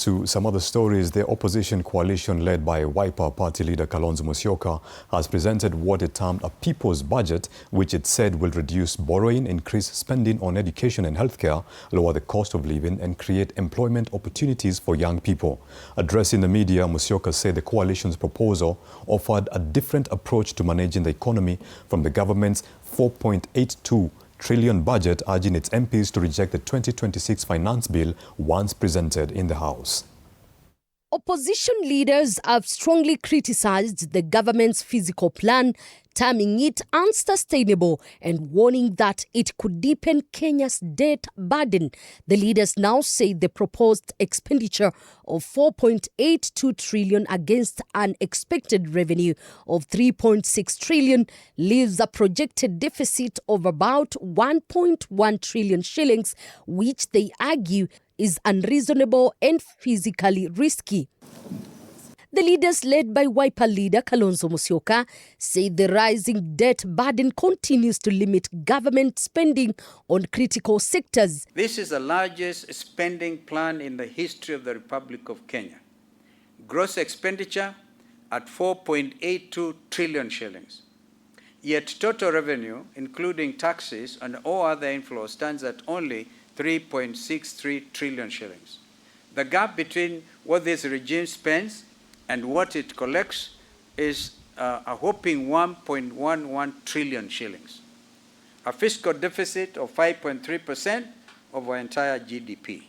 to some other stories, the opposition coalition led by Wiper Party leader Kalonzo Musyoka has presented what it termed a people's budget, which it said will reduce borrowing, increase spending on education and healthcare, lower the cost of living, and create employment opportunities for young people. Addressing the media, Musyoka said the coalition's proposal offered a different approach to managing the economy from the government's 4.82 trillion budget, urging its MPs to reject the 2026 finance bill once presented in the House. Opposition leaders have strongly criticized the government's fiscal plan, terming it unsustainable and warning that it could deepen Kenya's debt burden. The leaders now say the proposed expenditure of 4.82 trillion against an expected revenue of 3.6 trillion leaves a projected deficit of about 1.1 trillion shillings, which they argue is unreasonable and physically risky. The leaders, led by Wiper leader Kalonzo Musyoka, say the rising debt burden continues to limit government spending on critical sectors. This is the largest spending plan in the history of the Republic of Kenya. Gross expenditure at 4.82 trillion shillings. Yet total revenue, including taxes and all other inflows, stands at only 3.63 trillion shillings. The gap between what this regime spends and what it collects is a whopping 1.11 trillion shillings. A fiscal deficit of 5.3% of our entire GDP.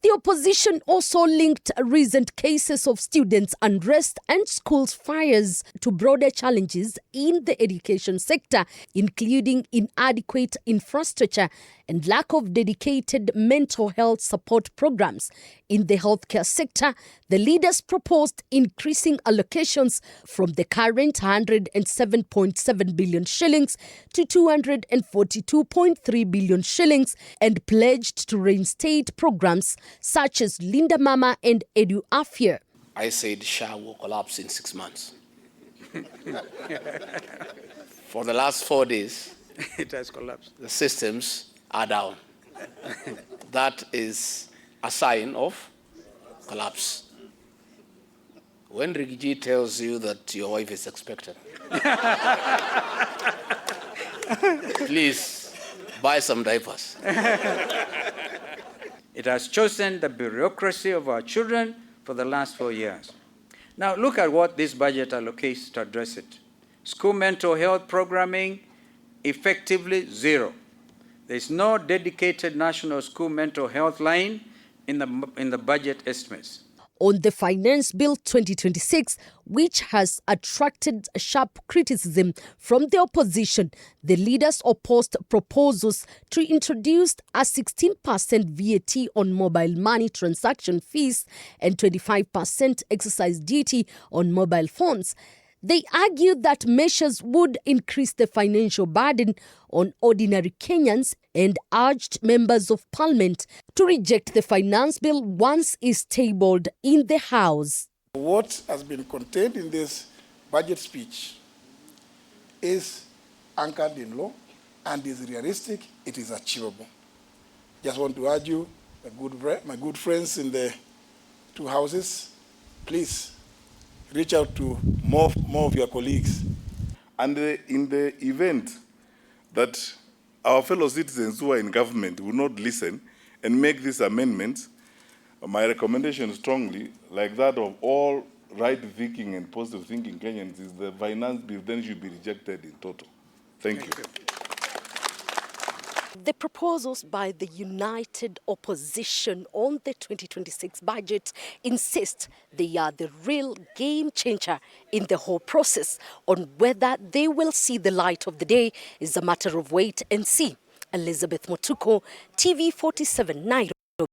The opposition also linked recent cases of students' unrest and schools fires to broader challenges in the education sector, including inadequate infrastructure and lack of dedicated mental health support programs. In the healthcare sector, the leaders proposed increasing allocations from the current 107.7 billion shillings to 242.3 billion shillings and pledged to reinstate programs such as Linda Mama and Edu Afia. I said SHA will collapse in 6 months. For the last 4 days, it has collapsed. The systems are down. That is a sign of collapse. When Rigiji tells you that your wife is expected, please buy some diapers. It has chosen the bureaucracy of our children for the last 4 years. Now look at what this budget allocates to address it. School mental health programming, effectively zero. There's no dedicated national school mental health line in the budget estimates. On the Finance Bill 2026, which has attracted sharp criticism from the opposition, the leaders opposed proposals to introduce a 16% VAT on mobile money transaction fees and 25% excise duty on mobile phones. They argued that measures would increase the financial burden on ordinary Kenyans and urged members of parliament to reject the finance bill once it's tabled in the House. What has been contained in this budget speech is anchored in law and is realistic, it is achievable. Just want to urge you, my good friends in the two houses, please reach out to more of your colleagues. And in the event that our fellow citizens who are in government will not listen and make these amendments, my recommendation strongly, like that of all right-thinking and positive-thinking Kenyans, is the finance bill then should be rejected in total. Thank you. The proposals by the united opposition on the 2026 budget insist they are the real game changer in the whole process. On whether they will see the light of the day is a matter of wait and see. Elizabeth Motuko, TV 47 Nairobi.